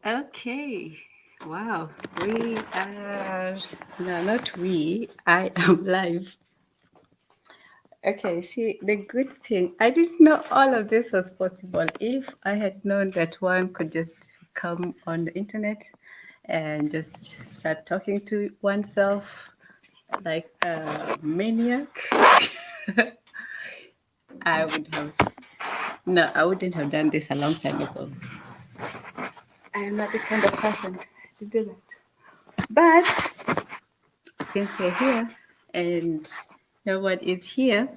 Okay. Wow. We are, no, not we. I am live. Okay. See, the good thing, I didn't know all of this was possible. If I had known that one could just come on the internet and just start talking to oneself like a maniac, I would have, no, I wouldn't have done this a long time ago. I am not the kind of person to do that. But since we're here and no one is here,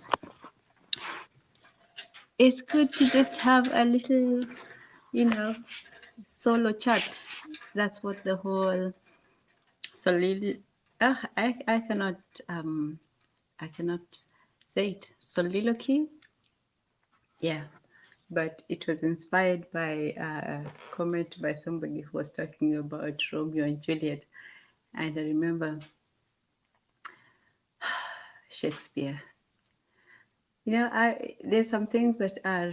it's good to just have a little, you know, solo chat. That's what the whole solil. Um, I cannot say it. Soliloquy, yeah. But it was inspired by a comment by somebody who was talking about Romeo and Juliet, and I remember Shakespeare. I there's some things that are.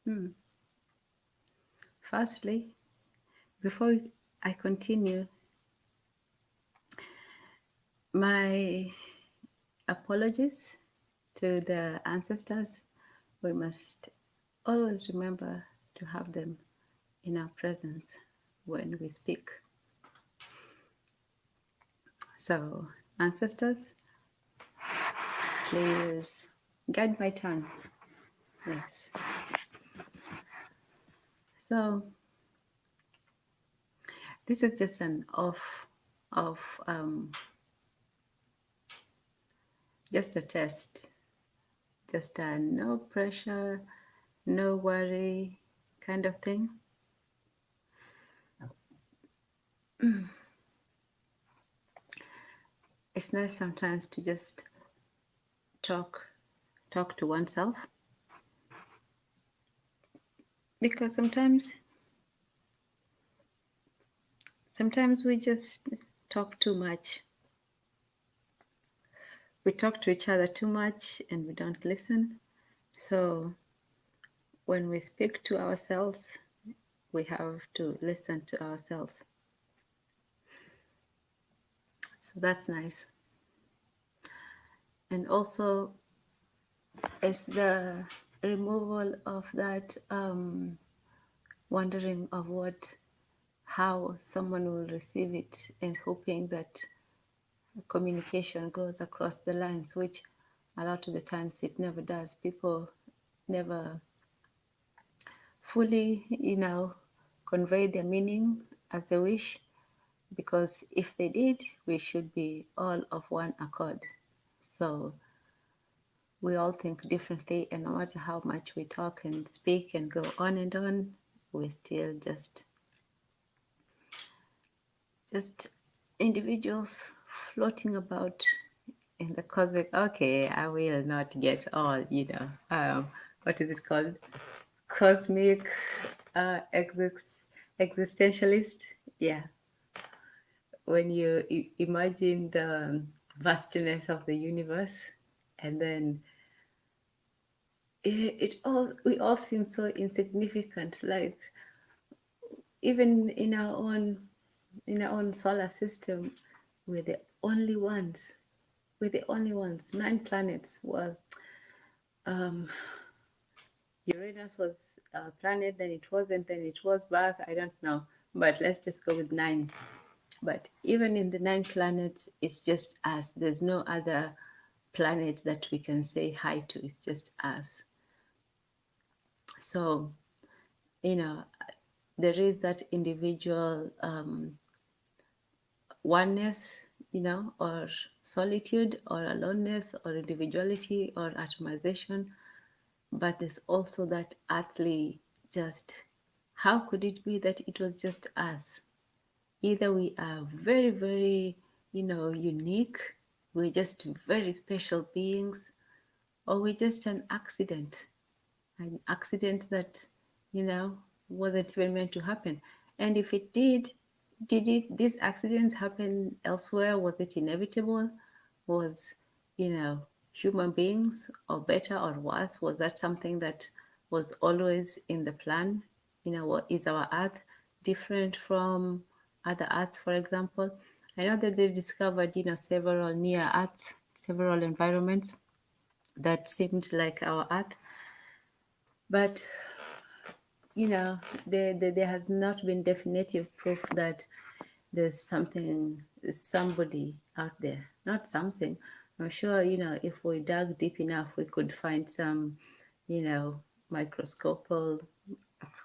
Hmm, firstly, before I continue, my apologies to the ancestors. We must always remember to have them in our presence when we speak. So, ancestors, please guide my tongue. Yes. So, this is just an of just a test, just a no pressure, no worry kind of thing. It's nice sometimes to just talk talk to oneself, because sometimes we just talk too much. We talk to each other too much and we don't listen. So when we speak to ourselves, we have to listen to ourselves. So that's nice. And also, it's the removal of that wondering of how someone will receive it, and hoping that communication goes across the lines, which a lot of the times it never does. People never fully, convey their meaning as they wish, because if they did, we should be all of one accord. So we all think differently, and no matter how much we talk and speak and go on, we still just individuals floating about in the cosmic. Okay, I will not get all, what is it called? Cosmic existentialist. Yeah, when you imagine the vastness of the universe, and then it all we all seem so insignificant. Like even in our own solar system, we're the only ones. We're the only ones. 9 planets. Well, um, Uranus was a planet, then it wasn't, then it was back. I don't know, but let's just go with 9. But even in the 9 planets, it's just us. There's no other planet that we can say hi to. It's just us. So, you know, there is that individual oneness, or solitude, or aloneness, or individuality, or atomization. But there's also that earthly, just how could it be that it was just us? Either we are very, very, unique, we're just very special beings, or we're just an accident that, wasn't even meant to happen. And if it these accidents happen elsewhere? Was it inevitable? Was, human beings, or better or worse, was that something that was always in the plan? What is our earth? different from other Earths, for example. I know that they discovered, several near Earths, several environments that seemed like our Earth, but there has not been definitive proof that there's somebody out there. Not something. I'm sure, if we dug deep enough, we could find some, you know, microscopical,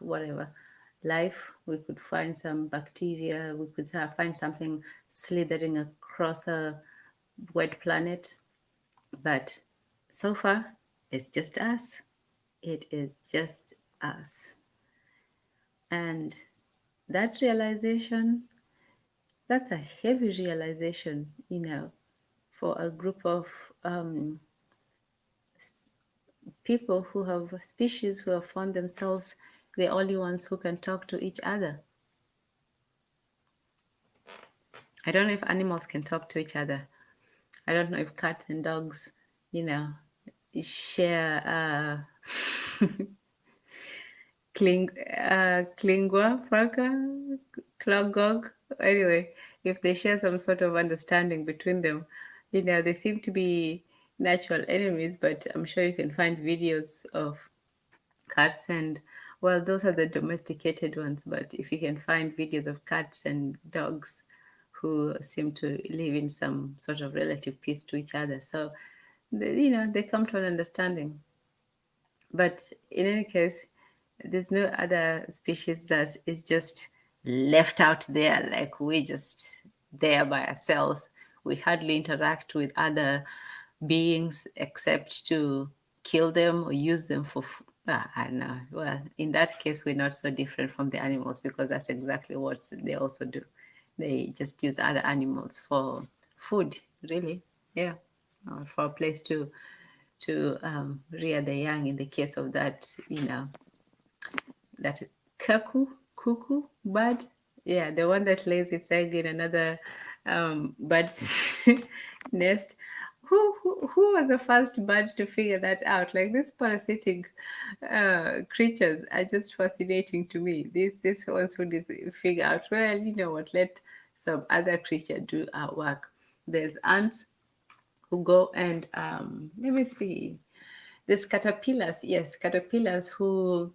whatever, life. We could find some bacteria. We could find something slithering across a wet planet. But so far, it's just us. It is just us. And that realization, that's a heavy realization, for a group of um, people who have species who have found themselves the only ones who can talk to each other. I don't know if animals can talk to each other. I don't know if cats and dogs, you know, share cling lingua franca, clogog. Anyway, if they share some sort of understanding between them, they seem to be natural enemies, but I'm sure you can find videos of cats and, well, those are the domesticated ones, but if you can find videos of cats and dogs who seem to live in some sort of relative peace to each other, so they come to an understanding. But in any case, there's no other species that is just left out there, like we just there by ourselves. We hardly interact with other beings except to kill them or use them for I know. Well, in that case, we're not so different from the animals because that's exactly what they also do. They just use other animals for food, really. Yeah, or for a place to rear the young. In the case of that cuckoo bird. Yeah, the one that lays its egg in another bird's nest. Who was the first bird to figure that out? Like, these parasitic creatures are just fascinating to me. This ones who figure out, well, you know what, let some other creature do our work. There's ants who go and let me see. There's caterpillars, yes, caterpillars who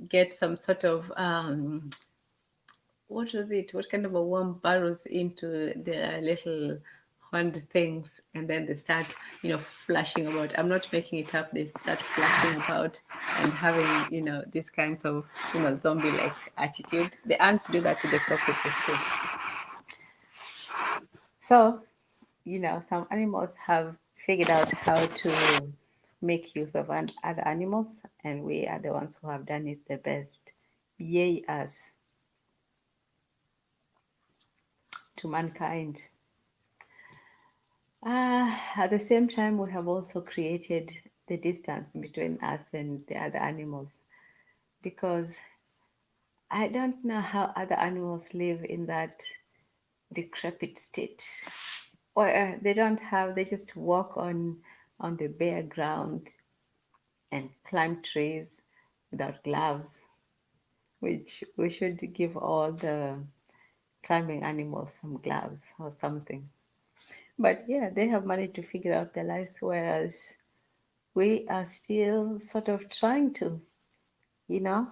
get some sort of what was it? What kind of a worm burrows into their little horned things, and then they start, flashing about. I'm not making it up. They start flashing about and having, these kinds of, zombie-like attitude. The ants do that to the cockroaches too. So, some animals have figured out how to make use of other animals, and we are the ones who have done it the best. Yay, us to mankind. At the same time, we have also created the distance between us and the other animals because I don't know how other animals live in that decrepit state where they just walk on the bare ground and climb trees without gloves, which we should give all the climbing animals some gloves or something. But yeah, they have managed to figure out their lives, whereas we are still sort of trying to, you know.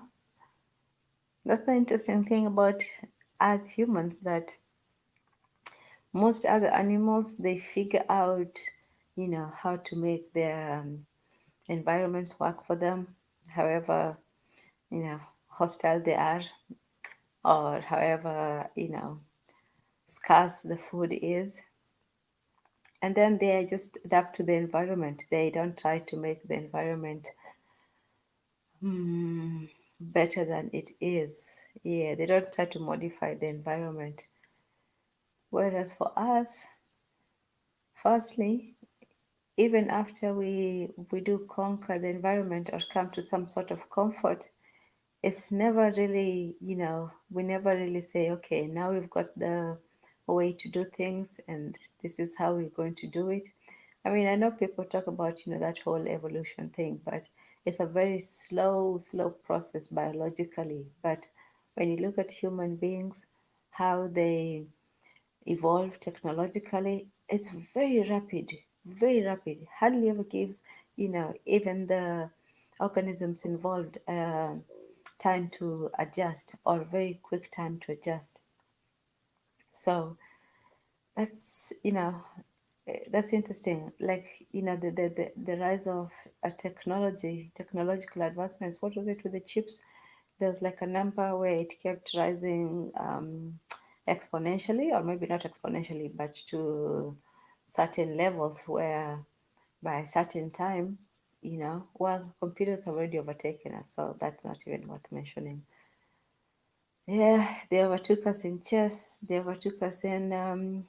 That's the interesting thing about us humans, that most other animals, they figure out, how to make their environments work for them, however, you know, hostile they are, or however, scarce the food is. And then they just adapt to the environment. They don't try to make the environment better than it is. Yeah, they don't try to modify the environment. Whereas for us, firstly, even after we do conquer the environment or come to some sort of comfort, it's never really, we never really say, okay, now we've got the way to do things and this is how we're going to do it. I mean, I know people talk about, that whole evolution thing, but it's a very slow process biologically. But when you look at human beings, how they evolve technologically, it's very rapid. Hardly ever gives, even the organisms involved time to adjust, or very quick time to adjust. So that's, that's interesting. Like, the rise of technological advancements. What was it with the chips? There's like a number where it kept rising exponentially, or maybe not exponentially, but to certain levels where by a certain time, well, computers have already overtaken us, so that's not even worth mentioning. Yeah, they overtook us in chess. They overtook us in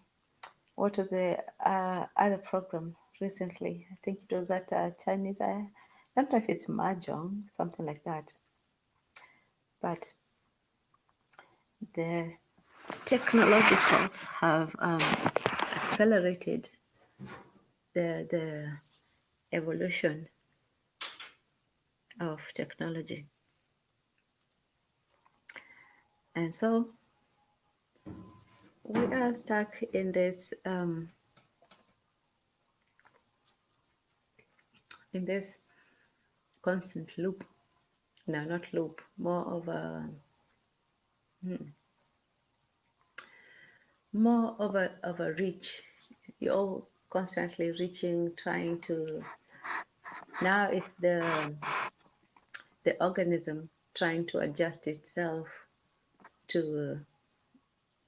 what was the other program recently? I think it was at Chinese. I don't know if it's mahjong, something like that. But the technologicals have accelerated the evolution of technology, and so we are stuck in this constant loop. No, not loop, more of a hmm, reach. You're all constantly reaching, trying to. Now it's the organism trying to adjust itself to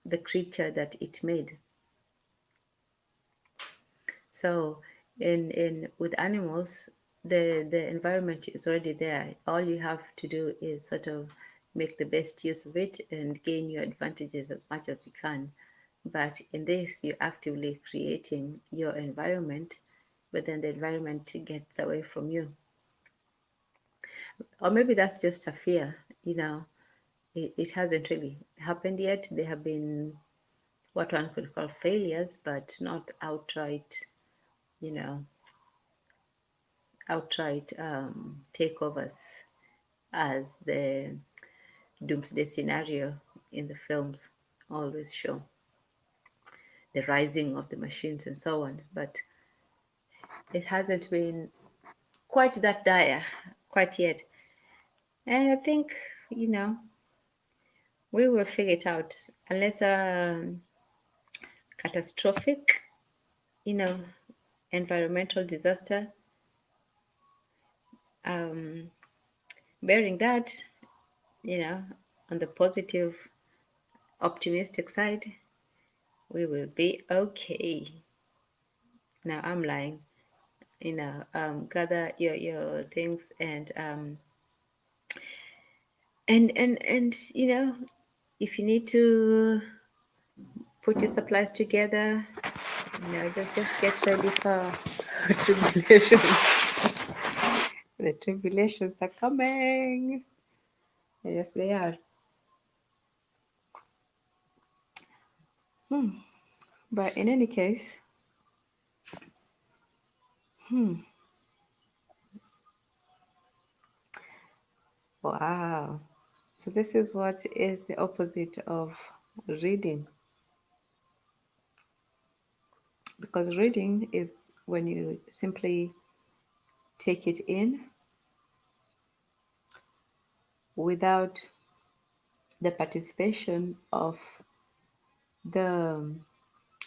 the creature that it made. So in with animals, the environment is already there. All you have to do is sort of make the best use of it and gain your advantages as much as you can. But in this, you're actively creating your environment, but then the environment gets away from you. Or maybe that's just a fear, it hasn't really happened yet. There have been what one could call failures, but not you know, outright takeovers as the doomsday scenario in the films always show, the rising of the machines and so on. But it hasn't been quite that dire quite yet. And I think, you know, we will figure it out unless catastrophic, you know, environmental disaster. Um, Bearing that, on the positive, optimistic side, we will be okay. Now I'm lying. Gather your things and if you need to put your supplies together, just get ready for tribulations. The tribulations are coming. Yes, they are. Hmm. But in any case, hmm. Wow. So this is what is the opposite of reading. Because reading is when you simply take it in without the participation of the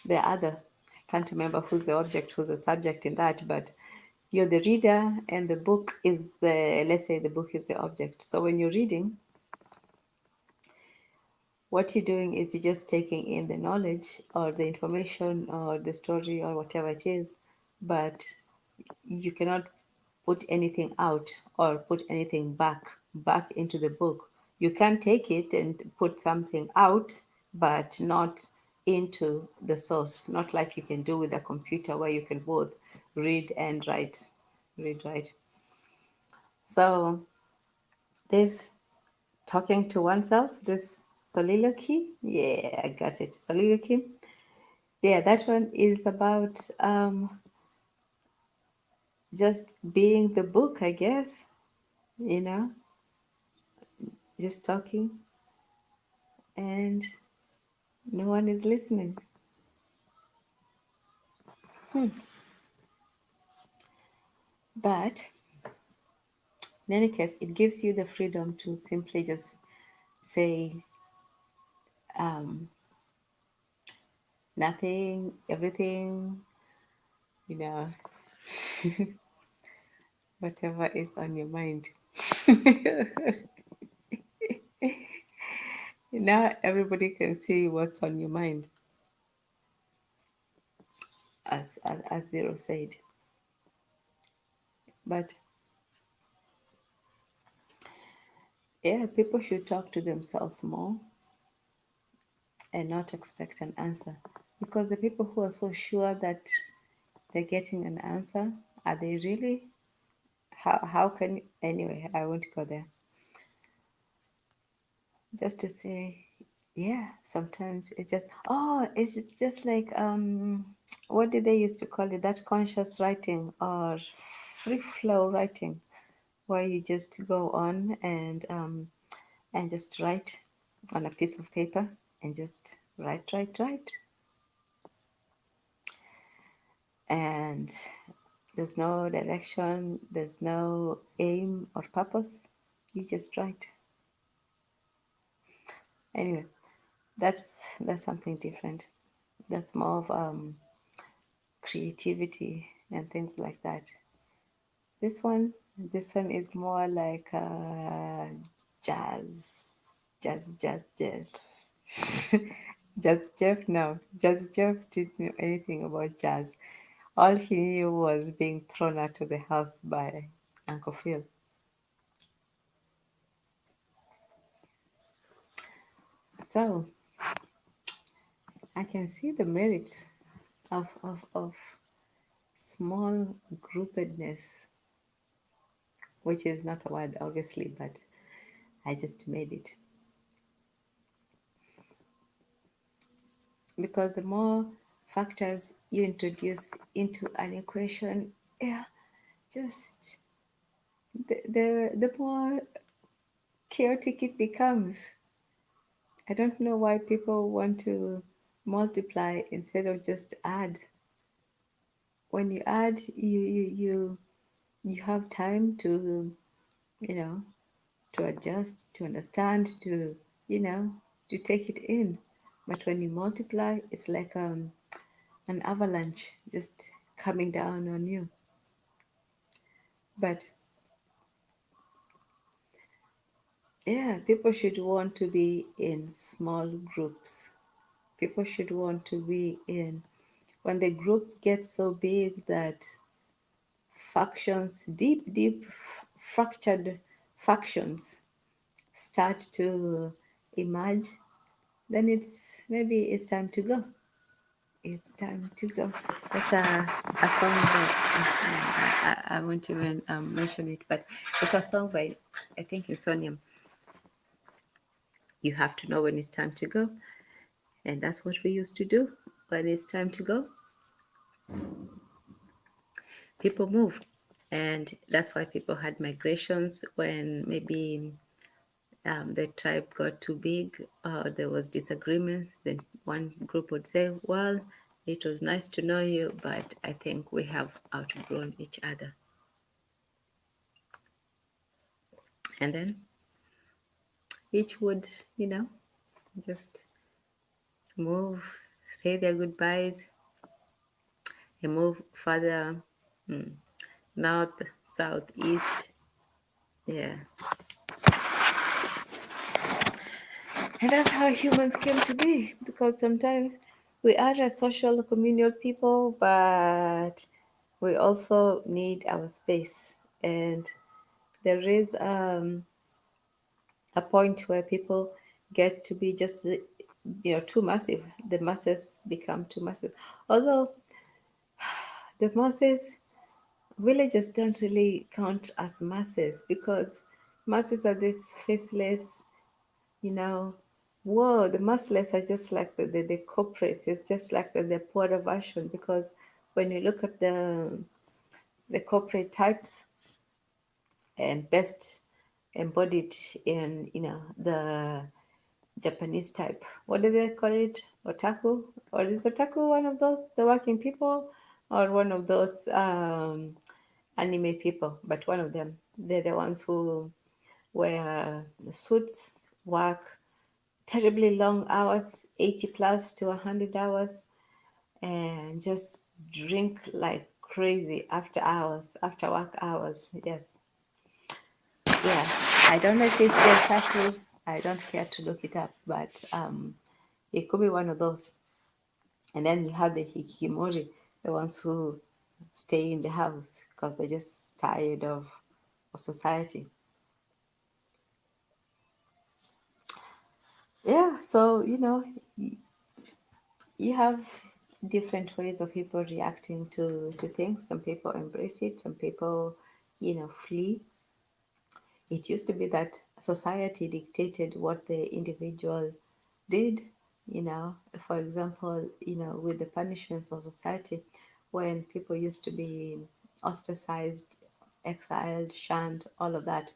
the other. I can't remember who's the object, who's the subject in that, but you're the reader and the book is let's say the book is the object. So when you're reading, what you're doing is you're just taking in the knowledge or the information or the story or whatever it is, but you cannot put anything out or put anything back into the book. You can take it and put something out, but not into the source, not like you can do with a computer where you can both read and write. Read, write. So this talking to oneself, this soliloquy, yeah, I got it. Soliloquy. Yeah, that one is about just being the book, I guess, you know, just talking. and no one is listening. Hmm. But in any case, it gives you the freedom to simply just say um, nothing, everything, you know, whatever is on your mind. Now everybody can see what's on your mind, as Zero said. But yeah, people should talk to themselves more and not expect an answer. Because the people who are so sure that they're getting an answer, are they really? How can, anyway, I won't go there. Just to say, yeah, sometimes it's just, oh, it's just like, what did they used to call it? That conscious writing or free flow writing, where you just go on and just write on a piece of paper and just write, and there's no direction, there's no aim or purpose. You just write. Anyway, that's that's something different. That's more of creativity and things like that. This one is more like jazz, jazz. Jazz Jeff, no, Jazz Jeff didn't know anything about jazz. All he knew was being thrown out of the house by Uncle Phil. So I can see the merits of small groupedness, which is not a word, obviously, but I just made it. Because the more factors you introduce into an equation, yeah, just the more chaotic it becomes. I don't know why people want to multiply instead of just add. When you add, you have time to, you know, to adjust, to understand, to, you know, to take it in. But when you multiply, it's like an avalanche just coming down on you. But yeah, people should want to be in small groups. People should want to be in, when the group gets so big that factions, deep, fractured factions start to emerge, then maybe it's time to go. It's time to go. It's a song by, I won't even mention it, but it's a song by, I think it's Onium. You have to know when it's time to go. And that's what we used to do. When it's time to go, people move. And that's why people had migrations when maybe the tribe got too big, there was disagreements. Then one group would say, well, it was nice to know you, but I think we have outgrown each other. And then each would, you know, just move, say their goodbyes, and move further, hmm, north, south, east. Yeah. And that's how humans came to be, because sometimes we are a social, communal people, but we also need our space. And there is a point where people get to be just, too massive. The masses become too massive. Although the masses, villages don't really count as masses, because masses are this faceless, you know, whoa, the massless are just like the corporates. It's just like the poorer version, because when you look at the corporate types and best embodied in, the Japanese type. What do they call it? Otaku? Or is otaku one of those, the working people? Or one of those anime people? But one of them. They're the ones who wear suits, work terribly long hours, 80 plus to 100 hours, and just drink like crazy after hours, after work hours. Yes. Yeah. I don't know if it's the otaku. I don't care to look it up, but it could be one of those. And then you have the hikimori, the ones who stay in the house because they're just tired of society. Yeah, so you have different ways of people reacting to things. Some people embrace it, some people, flee. It used to be that society dictated what the individual did, for example, with the punishments of society, when people used to be ostracized, exiled, shunned, all of that.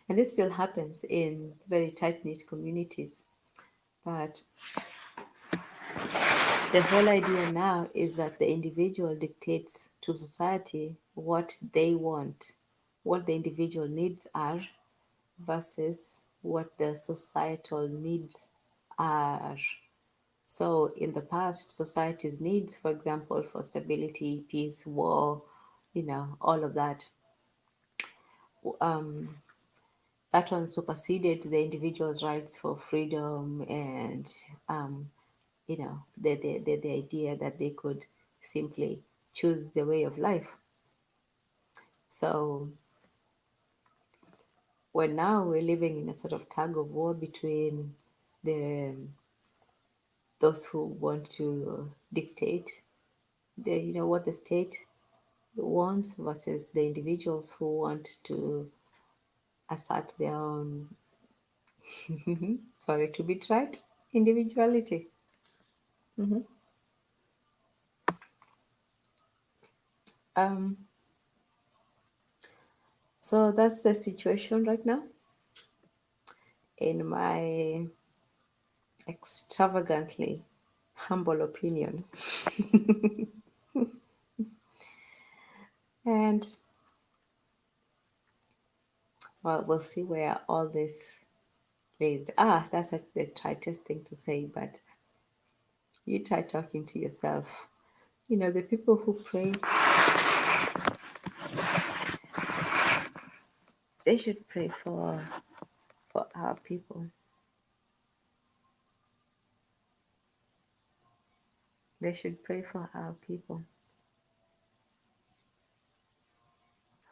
And this still happens in very tight knit communities. But the whole idea now is that the individual dictates to society what they want, what the individual needs are, versus what the societal needs are. So, in the past, society's needs, for example, for stability, peace, war, all of that, um, that one superseded the individual's rights for freedom and, the idea that they could simply choose the way of life. So, when now we're living in a sort of tug of war between the those who want to dictate what the state wants versus the individuals who want to assert their own sorry to be trite, individuality. hmm um so that's the situation right now, in my extravagantly humble opinion. And well, we'll see where all this lays. That's the tritest thing to say, but you try talking to yourself. The people who pray, they should pray for our people. They should pray for our people,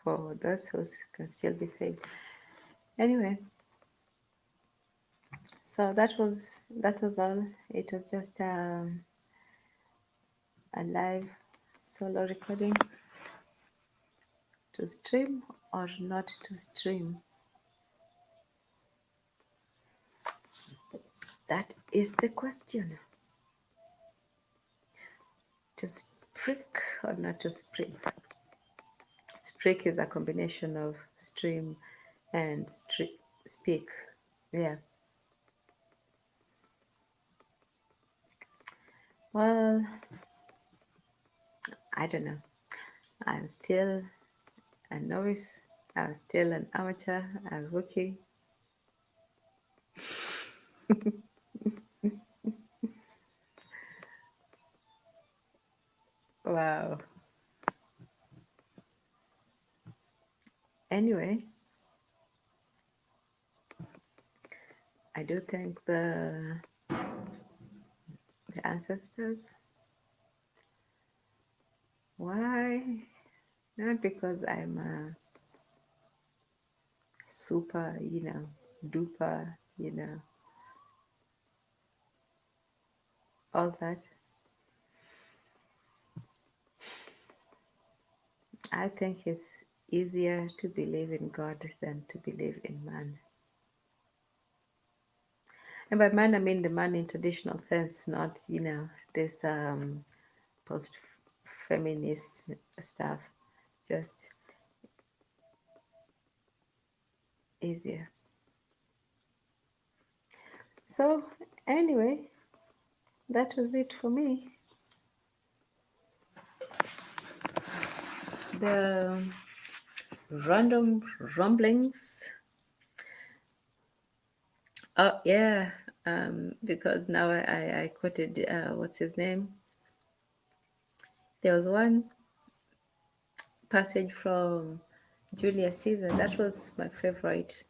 for those who can still be saved. Anyway, so that was all. It was just a live solo recording, to stream or not to stream. That is the question. To speak or not to speak. Speak is a combination of stream and speak. Yeah. Well, I don't know. I'm still a novice. I'm still an amateur, a rookie. Wow. Anyway, I do thank the ancestors. Why? Not because I'm a super, duper, all that. I think it's easier to believe in God than to believe in man. And by man, I mean the man in traditional sense, not, this post-feminist stuff. Just easier. So anyway, that was it for me. The random rumblings. Oh yeah, because now I quoted what's his name. There was one passage from Julius Caesar that was my favorite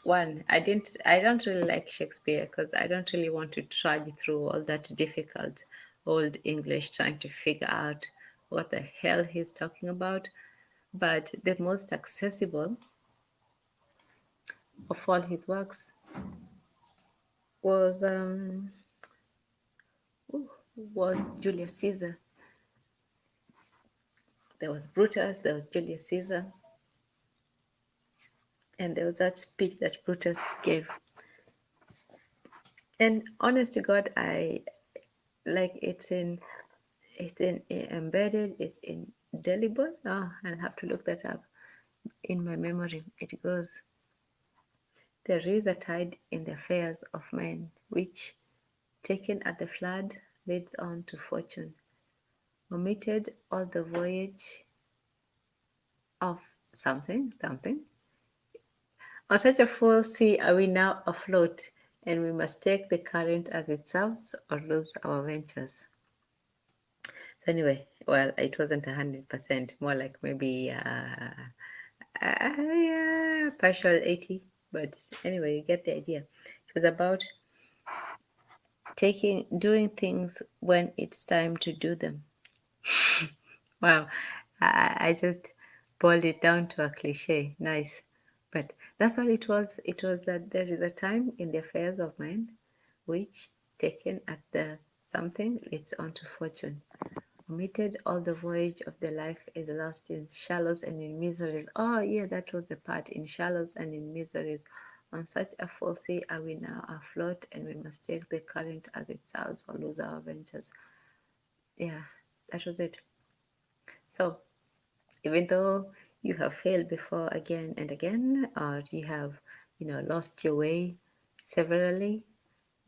one. I don't really like Shakespeare because I don't really want to trudge through all that difficult old English trying to figure out what the hell he's talking about. But the most accessible of all his works was ooh, was Julius Caesar. There was Brutus, there was Julius Caesar, and there was that speech that Brutus gave. And honest to God, I like it's in embedded, it's indelible. Oh, I'll have to look that up in my memory. It goes, there is a tide in the affairs of men, which, taken at the flood, leads on to fortune. Omitted all the voyage of something, something. On such a full sea are we now afloat, and we must take the current as it serves or lose our ventures. So anyway, well, it wasn't 100%, more like maybe yeah, partial 80. But anyway, you get the idea. It was about doing things when it's time to do them. Wow, I just boiled it down to a cliche. Nice. But that's all it was. It was that there is a time in the affairs of mind which, taken at the something, leads on to fortune. Omitted all the voyage of the life is lost in shallows and in miseries. Oh, yeah, that was the part, in shallows and in miseries. On such a full sea are we now afloat, and we must take the current as it serves or lose our ventures. Yeah, that was it. So, even though you have failed before again and again, or you have, lost your way severally,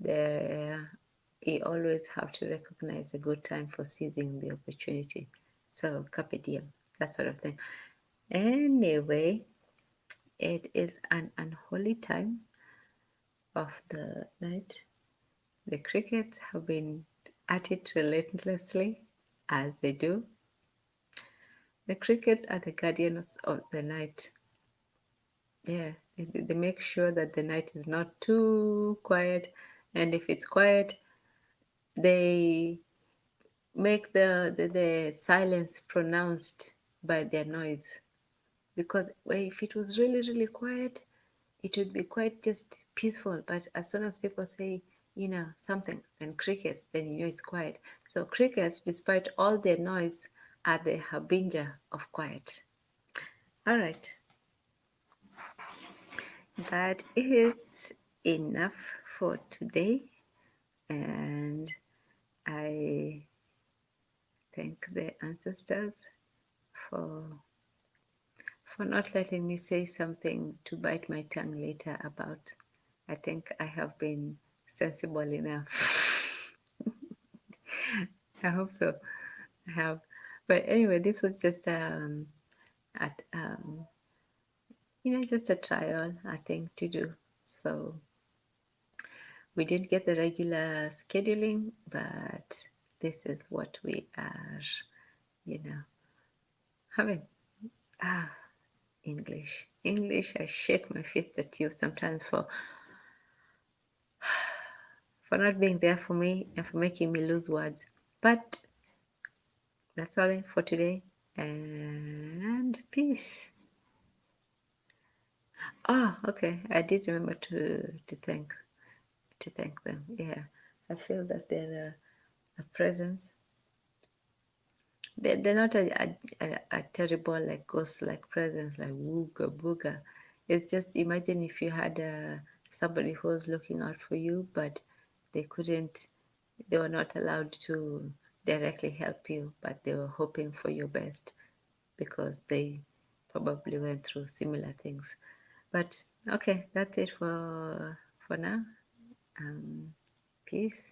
there you always have to recognize a good time for seizing the opportunity. So, carpe diem, that sort of thing. Anyway, it is an unholy time of the night. The crickets have been at it relentlessly, as they do. The crickets are the guardians of the night. Yeah, they make sure that the night is not too quiet, and if it's quiet, they make the silence pronounced by their noise. Because if it was really, really quiet, it would be quite just peaceful. But as soon as people say, something, then crickets, then it's quiet. So crickets, despite all their noise, are the harbinger of quiet. All right, that is enough for today. And I thank the ancestors for not letting me say something to bite my tongue later about. I think I have been sensible enough. I hope so. I have. But anyway, this was just at just a trial, I think, to do. So we didn't get the regular scheduling, but this is what we are, you know, having. Ah, English. English, I shake my fist at you sometimes for not being there for me and for making me lose words. But that's all for today. And peace. Ah, okay. I did remember to thank them. Yeah, I feel that they're a presence. They're not a terrible like ghost like presence like wooga booga. It's just imagine if you had somebody who was looking out for you, but they couldn't. They were not allowed to directly help you, but they were hoping for your best because they probably went through similar things. But okay, that's it for now. Um, Peace.